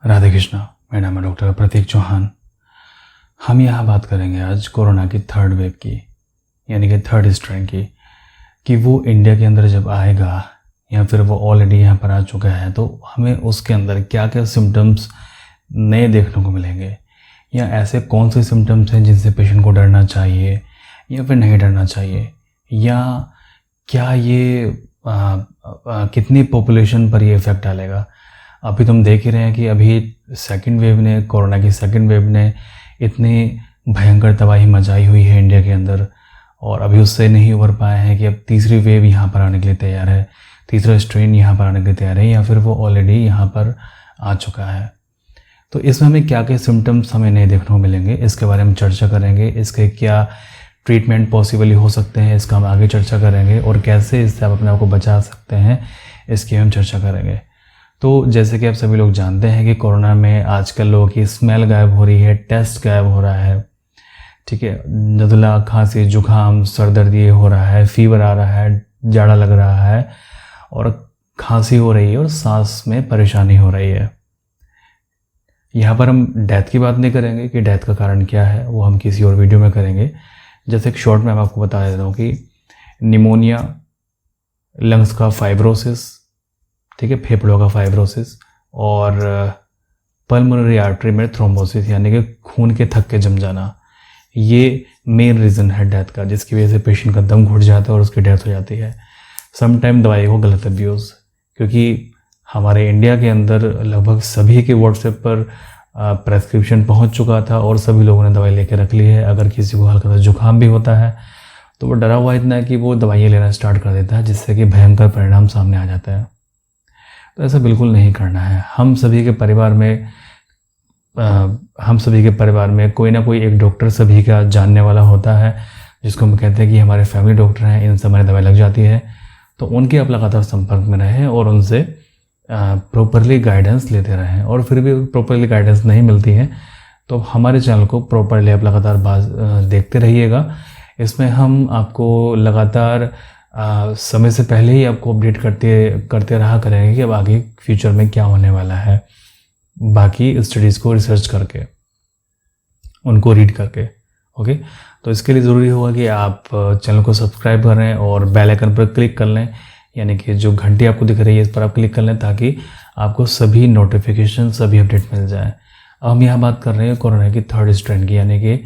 राधे कृष्णा। मेरा नाम है डॉक्टर प्रतीक चौहान। हम यहाँ बात करेंगे आज कोरोना की थर्ड वेव की, यानी कि थर्ड स्ट्रेन की, कि वो इंडिया के अंदर जब आएगा या फिर वो ऑलरेडी यहाँ पर आ चुका है तो हमें उसके अंदर क्या क्या सिम्टम्स नए देखने को मिलेंगे, या ऐसे कौन से सिम्टम्स हैं जिनसे पेशेंट को डरना चाहिए या फिर नहीं डरना चाहिए, या क्या ये कितनी पॉपुलेशन पर ये इफ़ेक्ट डालेगा। अभी तुम देख ही रहे हैं कि अभी सेकंड वेव ने, कोरोना की सेकंड वेव ने इतनी भयंकर तबाही मचाई हुई है इंडिया के अंदर, और अभी उससे नहीं उभर पाए हैं कि अब तीसरी वेव यहाँ पर आने के लिए तैयार है, तीसरा स्ट्रेन यहाँ पर आने के लिए तैयार है, या फिर वो ऑलरेडी यहाँ पर आ चुका है। तो इसमें हमें क्या क्या सिम्टम्स हमें नहीं देखने को मिलेंगे, इसके बारे में चर्चा करेंगे। इसके क्या ट्रीटमेंट पॉसिबली हो सकते हैं, इसका हम आगे चर्चा करेंगे, और कैसे इससे आप अपने आप को बचा सकते हैं इसकी हम चर्चा करेंगे। तो जैसे कि आप सभी लोग जानते हैं कि कोरोना में आजकल लोगों की स्मेल गायब हो रही है, टेस्ट गायब हो रहा है, ठीक है, नज़ला, खांसी, जुकाम, सर दर्द ये हो रहा है, फीवर आ रहा है, जाड़ा लग रहा है, और खांसी हो रही है, और सांस में परेशानी हो रही है। यहाँ पर हम डेथ की बात नहीं करेंगे कि डेथ का कारण क्या है, वो हम किसी और वीडियो में करेंगे। जैसे एक शॉर्ट में मैं आपको बता देता हूँ कि निमोनिया, लंग्स का फाइब्रोसिस, ठीक है, फेफड़ों का फाइब्रोसिस, और पल्मोनरी आर्टरी में थ्रोम्बोसिस, यानी कि खून के थक्के जम जाना, ये मेन रीज़न है डेथ का, जिसकी वजह से पेशेंट का दम घुट जाता है और उसकी डेथ हो जाती है। समटाइम दवाई को गलत अब्यूज़, क्योंकि हमारे इंडिया के अंदर लगभग सभी के व्हाट्सएप पर प्रेस्क्रिप्शन पहुंच चुका था और सभी लोगों ने दवाई लेके रख ली है। अगर किसी को हल्का सा जुकाम भी होता है तो वो डरा हुआ इतना है कि वो दवाइयाँ लेना स्टार्ट कर देता है, जिससे कि भयंकर परिणाम सामने आ जाता है। तो ऐसा बिल्कुल नहीं करना है। हम सभी के परिवार में कोई ना कोई एक डॉक्टर सभी का जानने वाला होता है, जिसको हम कहते हैं कि हमारे फैमिली डॉक्टर हैं, इनसे हमारी दवाई लग जाती है। तो उनके आप लगातार संपर्क में रहें और उनसे प्रॉपरली गाइडेंस लेते रहें, और फिर भी प्रॉपरली गाइडेंस नहीं मिलती है तो हमारे चैनल को प्रॉपरली आप लगातार देखते रहिएगा। इसमें हम आपको लगातार समय से पहले ही आपको अपडेट करते रहा करेंगे कि अब आगे फ्यूचर में क्या होने वाला है, बाकी स्टडीज़ को रिसर्च करके, उनको रीड करके। ओके, तो इसके लिए ज़रूरी होगा कि आप चैनल को सब्सक्राइब करें और बेल आइकन पर क्लिक कर लें, यानी कि जो घंटी आपको दिख रही है इस पर आप क्लिक कर लें, ताकि आपको सभी नोटिफिकेशन, सभी अपडेट मिल जाए। अब हम यहाँ बात कर रहे हैं कोरोना की थर्ड स्ट्रेन की, यानी कि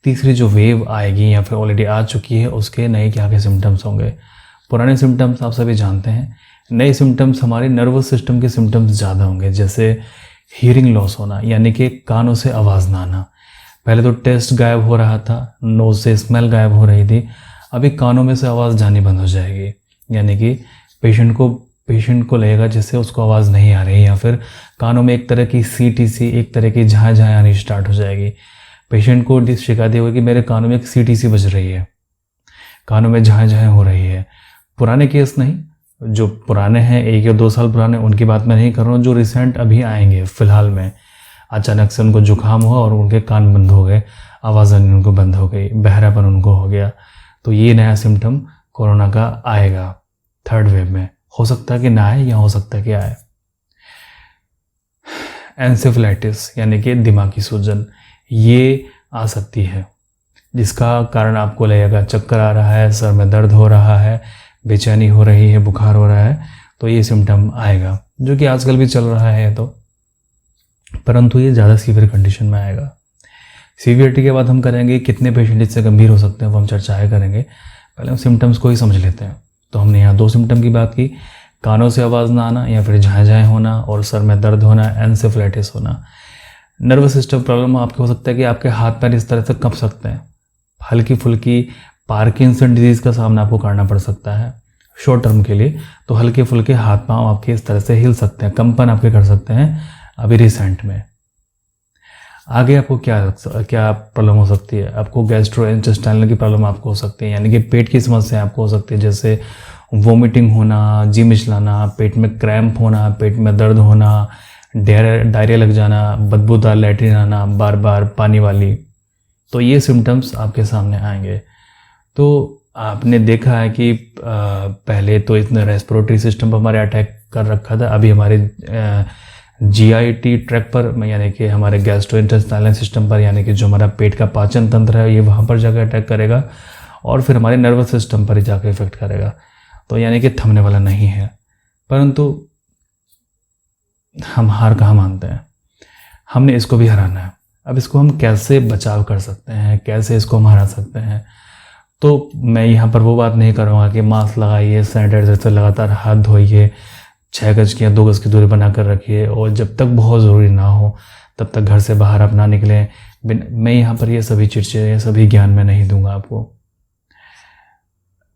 तीसरी जो वेव आएगी या फिर ऑलरेडी आ चुकी है, उसके नए क्या क्या सिम्टम्स होंगे। पुराने सिम्टम्स आप सभी जानते हैं, नए सिम्टम्स हमारे नर्वस सिस्टम के सिम्टम्स ज़्यादा होंगे, जैसे हियरिंग लॉस होना, यानी कि कानों से आवाज़ ना आना। पहले तो टेस्ट गायब हो रहा था, नोज से स्मेल गायब हो रही थी, अभी कानों में से आवाज़ जानी बंद हो जाएगी, यानी कि पेशेंट को लगेगा जैसे उसको आवाज़ नहीं आ रही है, या फिर कानों में एक तरह की सीटीसी, एक तरह की झाँ झाँ आनी स्टार्ट हो जाएगी। पेशेंट को शिकायत होगी कि मेरे कानों में एक सीटीसी बज रही है, कानों में झाँ झाँ हो रही है। पुराने केस नहीं, जो पुराने हैं 1 या 2 साल पुराने, उनकी बात मैं नहीं कर रहा हूँ, जो रिसेंट अभी आएंगे फिलहाल में, अचानक से उनको जुकाम हुआ और उनके कान बंद हो गए, आवाज़ आनी उनको बंद हो गई, बहरापन उनको हो गया, तो ये नया सिम्टम कोरोना का आएगा थर्ड वेव में। हो सकता है कि ना आए, या हो सकता है कि आए। एंसेफेलाइटिस, यानी कि दिमागी सूजन, ये आ सकती है, जिसका कारण आपको लगेगा चक्कर आ रहा है, सर में दर्द हो रहा है, बेचैनी हो रही है, बुखार हो रहा है, तो ये सिम्टम आएगा, जो कि आजकल भी चल रहा है। तो परंतु ये ज़्यादा सीवियर कंडीशन में आएगा। सीवियरिटी के बाद हम करेंगे कितने पेशेंट इससे गंभीर हो सकते हैं, वो हम चर्चा करेंगे। पहले हम सिम्टम्स को ही समझ लेते हैं। तो हमने यहाँ 2 सिम्टम की बात की, कानों से आवाज़ ना आना या फिर झाँ झाँ होना, और सर में दर्द होना, एंसेफेलाइटिस होना। नर्वस सिस्टम प्रॉब्लम आपके हो सकता है कि आपके हाथ पैर इस तरह से कँप सकते हैं, हल्की फुल्की पार्किंसन डिजीज़ का सामना आपको करना पड़ सकता है शॉर्ट टर्म के लिए। तो हल्के फुल्के हाथ पांव आपके इस तरह से हिल सकते हैं, कंपन आपके कर सकते हैं अभी रिसेंट में। आगे आपको क्या प्रॉब्लम हो सकती है, आपको गैस्ट्रोइंटेस्टाइनल की प्रॉब्लम आपको हो सकती है, यानी कि पेट की समस्या आपको हो सकती है, जैसे वोमिटिंग होना, जी मिचलाना, पेट में क्रैम्प होना, पेट में दर्द होना, डायरिया लग जाना, बदबूदार लैट्रिन आना, बार बार पानी वाली। तो ये सिम्टम्स आपके सामने आएंगे। तो आपने देखा है कि पहले तो इतने रेस्पिरेटरी सिस्टम पर हमारे अटैक कर रखा था, अभी हमारे GIT ट्रैक पर, यानी कि हमारे गैस्ट्रोइंटेस्टाइनल सिस्टम पर, यानी कि जो हमारा पेट का पाचन तंत्र है ये वहाँ पर जाकर अटैक करेगा और फिर हमारे नर्वस सिस्टम पर ही जाकर इफेक्ट करेगा। तो यानी कि थमने वाला नहीं है। परंतु हम हार कहाँ मानते हैं, हमने इसको भी हराना है। अब इसको हम कैसे बचाव कर सकते हैं, कैसे इसको हम हरा सकते हैं, तो मैं यहाँ पर वो बात नहीं करूँगा कि मास्क लगाइए, सैनिटाइजर से लगातार हाथ धोइए, 6 गज की या 2 गज की दूरी बनाकर रखिए, और जब तक बहुत ज़रूरी ना हो तब तक घर से बाहर आप ना निकलें। मैं यहाँ पर ये सभी चीज़ें, ये सभी ज्ञान मैं नहीं दूंगा आपको।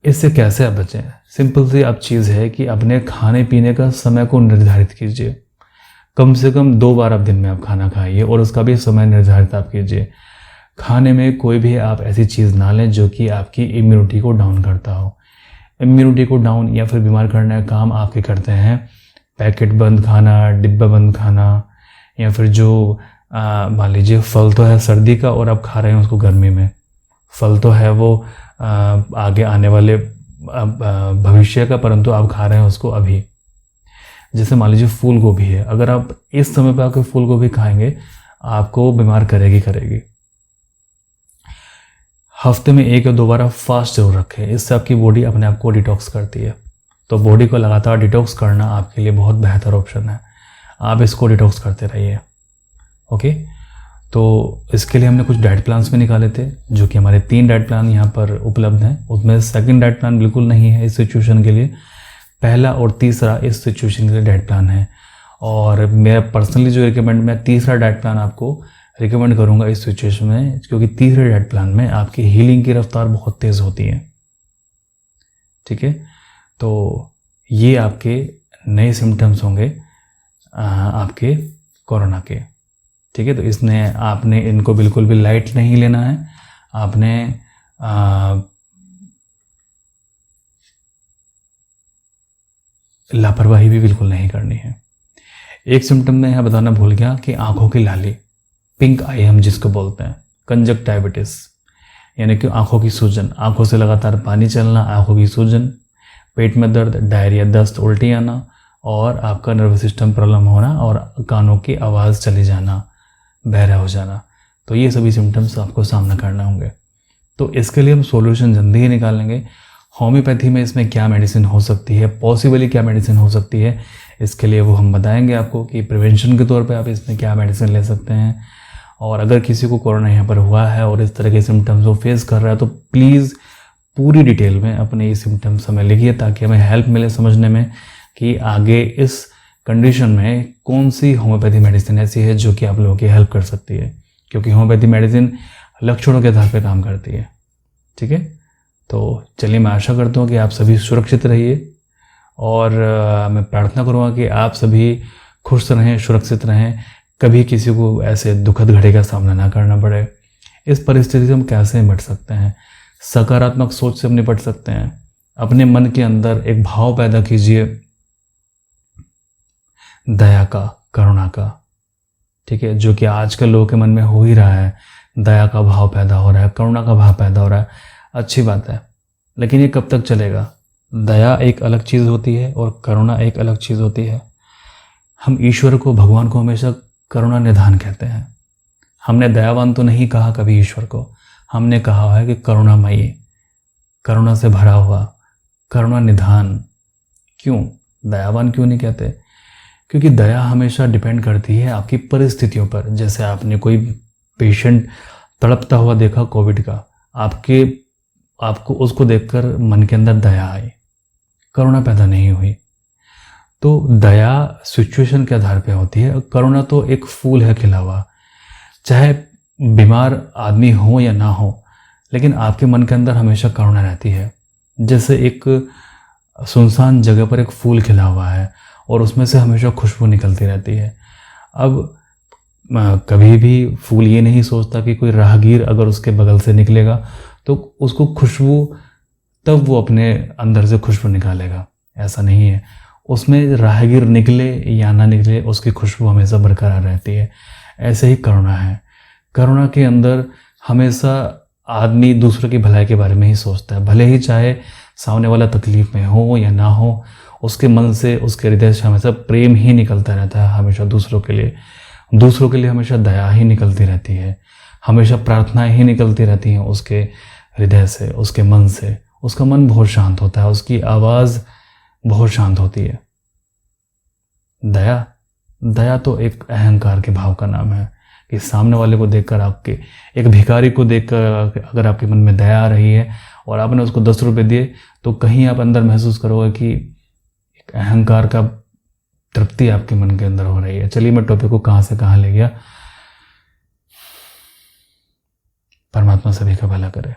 इससे कैसे आप बचें? सिंपल सी आप चीज़ है कि अपने खाने पीने का समय को निर्धारित कीजिए। कम से कम 2 बार आप दिन में आप खाना खाइए और उसका भी समय निर्धारित आप कीजिए। खाने में कोई भी आप ऐसी चीज़ ना लें जो कि आपकी इम्यूनिटी को डाउन करता हो। इम्यूनिटी को डाउन या फिर बीमार करने का काम आपके करते हैं पैकेट बंद खाना, डिब्बा बंद खाना, या फिर जो मान लीजिए फल तो है सर्दी का और आप खा रहे हैं उसको गर्मी में। फल तो है वो आगे आने वाले भविष्य का, परंतु आप खा रहे हैं उसको अभी। जैसे मान लीजिए फूल गोभी है, अगर आप इस समय पर आकर फूल गोभी खाएंगे आपको बीमार करेगी। हफ्ते में 1 या 2 बार आप फास्ट जरूर रखें, इससे आपकी बॉडी अपने आप को डिटॉक्स करती है। तो बॉडी को लगातार डिटॉक्स करना आपके लिए बहुत बेहतर ऑप्शन है, आप इसको डिटॉक्स करते रहिए। ओके, तो इसके लिए हमने कुछ डाइट प्लान्स में निकाले थे, जो कि हमारे 3 डाइट प्लान यहाँ पर उपलब्ध हैं। उसमें सेकंड डाइट प्लान बिल्कुल नहीं है इस सिचुएशन के लिए, पहला और तीसरा इस सिचुएशन के लिए डाइट प्लान है। और मैं पर्सनली जो रिकमेंड, मैं तीसरा डाइट प्लान आपको रिकमेंड करूँगा इस सिचुएशन में, क्योंकि तीसरे डाइट प्लान में आपकी हीलिंग की रफ्तार बहुत तेज़ होती है। ठीक है, तो ये आपके नए सिम्टम्स होंगे आपके कोरोना के। ठीक है, तो इसने आपने इनको बिल्कुल भी लाइट नहीं लेना है, आपने लापरवाही भी बिल्कुल नहीं करनी है। एक सिम्टम मैं यहाँ बताना भूल गया कि आंखों की लाली, पिंक आई हम जिसको बोलते हैं, कंजक्टिविटिस, यानी कि आंखों की सूजन, आंखों से लगातार पानी चलना, आंखों की सूजन, पेट में दर्द, डायरिया, दस्त, उल्टी आना, और आपका नर्वस सिस्टम प्रॉब्लम होना, और कानों की आवाज़ चली जाना, बहरा हो जाना। तो ये सभी सिम्टम्स आपको सामना करना होंगे। तो इसके लिए हम सॉल्यूशन जल्दी ही निकालेंगे। होम्योपैथी में इसमें क्या मेडिसिन हो सकती है, पॉसिबली क्या मेडिसिन हो सकती है, इसके लिए वो हम बताएंगे आपको कि प्रिवेंशन के तौर पे आप इसमें क्या मेडिसिन ले सकते हैं। और अगर किसी को कोरोना यहाँ पर हुआ है और इस तरह के सिम्टम्स वो फेस कर रहा है, तो प्लीज़ पूरी डिटेल में अपने ये सिम्टम्स हमें लिखिए, ताकि हमें हेल्प मिले समझने में कि आगे इस कंडीशन में कौन सी होम्योपैथी मेडिसिन ऐसी है जो कि आप लोगों की हेल्प कर सकती है, क्योंकि होम्योपैथी मेडिसिन लक्षणों के आधार पर काम करती है। ठीक है, तो चलिए, मैं आशा करता हूँ कि आप सभी सुरक्षित रहिए, और मैं प्रार्थना करूँगा कि आप सभी खुश रहें, सुरक्षित रहें, कभी किसी को ऐसे दुखद घड़ी का सामना ना करना पड़े। इस परिस्थिति से हम कैसे निपट सकते हैं? सकारात्मक सोच से हम निपट सकते हैं। अपने मन के अंदर एक भाव पैदा कीजिए दया का, करुणा का। ठीक है, जो कि आजकल लोगों के मन में हो ही रहा है। दया का भाव पैदा हो रहा है, करुणा का भाव पैदा हो रहा है, अच्छी बात है, लेकिन ये कब तक चलेगा? दया एक अलग चीज़ होती है और करुणा एक अलग चीज़ होती है। हम ईश्वर को, भगवान को हमेशा करुणा निधान कहते हैं। हमने दयावान तो नहीं कहा कभी ईश्वर को, हमने कहा है कि करुणामयी, करुणा से भरा हुआ, करुणा निधान। क्यों दयावान क्यों नहीं कहते? क्योंकि दया हमेशा डिपेंड करती है आपकी परिस्थितियों पर। जैसे आपने कोई पेशेंट तड़पता हुआ देखा कोविड का, आपको उसको देखकर मन के अंदर दया आई, करुणा पैदा नहीं हुई। तो दया सिचुएशन के आधार पे होती है। करुणा तो एक फूल है खिला हुआ, चाहे बीमार आदमी हो या ना हो, लेकिन आपके मन के अंदर हमेशा करुणा रहती है। जैसे एक सुनसान जगह पर एक फूल खिला हुआ है और उसमें से हमेशा खुशबू निकलती रहती है। अब कभी भी फूल ये नहीं सोचता कि कोई राहगीर अगर उसके बगल से निकलेगा तो उसको खुशबू, तब वो अपने अंदर से खुशबू निकालेगा, ऐसा नहीं है। उसमें राहगीर निकले या ना निकले, उसकी खुशबू हमेशा बरकरार रहती है। ऐसे ही करुणा है। करुणा के अंदर हमेशा आदमी दूसरों की भलाई के बारे में ही सोचता है, भले ही चाहे सामने वाला तकलीफ में हो या ना हो, उसके मन से, उसके हृदय से हमेशा प्रेम ही निकलता रहता है। हमेशा दूसरों के लिए हमेशा दया ही निकलती रहती है, हमेशा प्रार्थनाएं ही निकलती रहती हैं उसके हृदय से, उसके मन से। उसका मन बहुत शांत होता है, उसकी आवाज़ बहुत शांत होती है। दया तो एक अहंकार के भाव का नाम है कि सामने वाले को देखकर, आपके एक भिखारी को देखकर अगर आपके मन में दया आ रही है और आपने उसको 10 रुपये दिए, तो कहीं आप अंदर महसूस करोगे कि एक अहंकार का तृप्ति आपके मन के अंदर हो रही है। चलिए, मैं टॉपिक को कहाँ से कहाँ ले गया। परमात्मा सभी का भला करे।